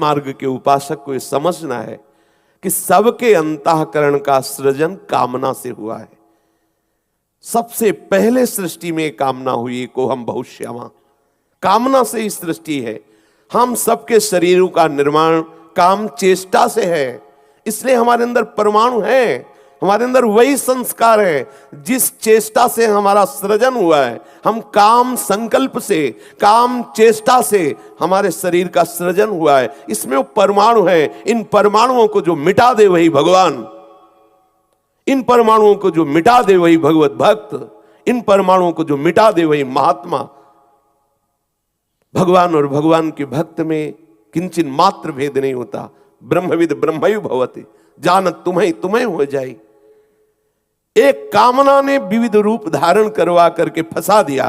मार्ग के उपासक को यह समझना है कि सबके अंतःकरण का सृजन कामना से हुआ है। सबसे पहले सृष्टि में कामना हुई, को हम बहुश्यामा, कामना से ही सृष्टि है। हम सबके शरीरों का निर्माण काम चेष्टा से है, इसलिए हमारे अंदर परमाणु है, हमारे अंदर वही संस्कार है जिस चेष्टा से हमारा सृजन हुआ है। हम काम संकल्प से, काम चेष्टा से हमारे शरीर का सृजन हुआ है। इसमें वो परमाणु है। इन परमाणुओं को जो मिटा दे वही भगवान, इन परमाणुओं को जो मिटा दे वही भगवत भक्त, इन परमाणुओं को जो मिटा दे वही महात्मा। भगवान और भगवान के भक्त में किंचिन मात्र भेद नहीं होता। ब्रह्मविद ब्रह्मयु भवति, जानत तुम्हें तुम्हें हो जाए। एक कामना ने विविध रूप धारण करवा करके फंसा दिया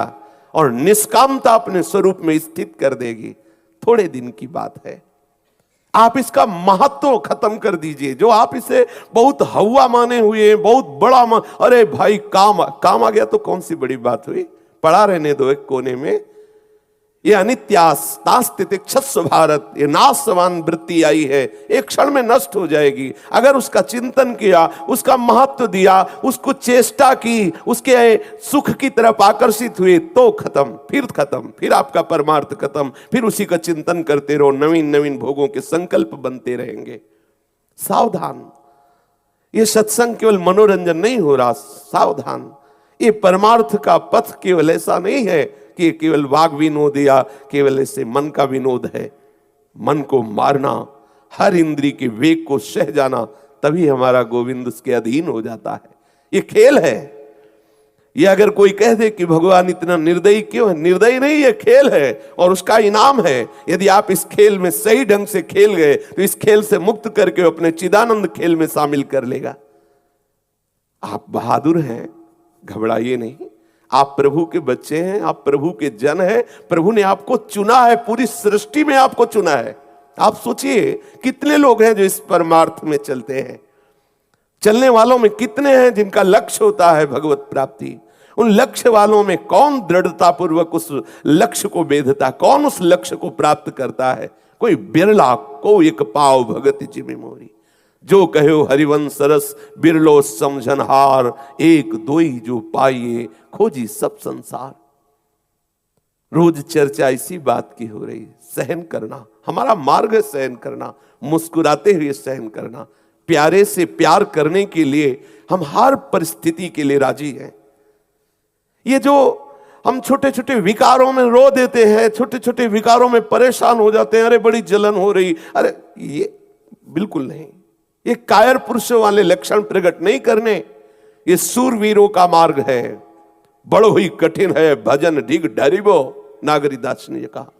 और निष्कामता अपने स्वरूप में स्थित कर देगी। थोड़े दिन की बात है। आप इसका महत्व खत्म कर दीजिए। जो आप इसे बहुत हवा माने हुए, बहुत बड़ा अरे भाई काम आ गया तो कौन सी बड़ी बात हुई, पड़ा रहने दो एक कोने में। ये अनित्यास्तास्तितिक्षस्व भारत, ये नाशवान वृत्ति आई है, एक क्षण में नष्ट हो जाएगी। अगर उसका चिंतन किया, उसका महत्व दिया, उसको चेष्टा की, उसके सुख की तरफ आकर्षित हुए तो खत्म, फिर आपका परमार्थ खत्म। फिर उसी का चिंतन करते रहो, नवीन नवीन भोगों के संकल्प बनते रहेंगे। सावधान, ये सत्संग केवल मनोरंजन नहीं हो रहा, सावधान। ये परमार्थ का पथ केवल ऐसा नहीं है कि केवल वाग विनोद या केवल ऐसे मन का विनोद है। मन को मारना, हर इंद्री के वेग को सह जाना, तभी हमारा गोविंद उसके अधीन हो जाता है। ये खेल है। ये अगर कोई कह दे कि भगवान इतना निर्दयी क्यों है, निर्दयी नहीं, ये खेल है और उसका इनाम है। यदि आप इस खेल में सही ढंग से खेल गए तो इस खेल से मुक्त करके अपने चिदानंद खेल में शामिल कर लेगा। आप बहादुर हैं, घबराइए नहीं। आप प्रभु के बच्चे हैं, आप प्रभु के जन हैं। प्रभु ने आपको चुना है, पूरी सृष्टि में आपको चुना है। आप सोचिए कितने लोग हैं जो इस परमार्थ में चलते हैं। चलने वालों में कितने हैं जिनका लक्ष्य होता है भगवत प्राप्ति। उन लक्ष्य वालों में कौन दृढ़ता पूर्वक उस लक्ष्य को बेधता, कौन उस लक्ष्य को प्राप्त करता है। कोई बिरला को एक पाव भगत जिमि मोरी, जो कहो हरिवंश सरस बिरलो समझनहार, एक दोई जो पाइए खोजी सब संसार। रोज चर्चा इसी बात की हो रही। सहन करना हमारा मार्ग है, सहन करना, मुस्कुराते हुए सहन करना। प्यारे से प्यार करने के लिए हम हर परिस्थिति के लिए राजी हैं। ये जो हम छोटे छोटे विकारों में रो देते हैं, छोटे छोटे विकारों में परेशान हो जाते हैं, अरे बड़ी जलन हो रही, अरे ये बिल्कुल नहीं। ये कायर पुरुषों वाले लक्षण प्रकट नहीं करने। ये सूरवीरों का मार्ग है। बड़ो ही कठिन है भजन ढिग डरिबो, नागरीदास ने कहा।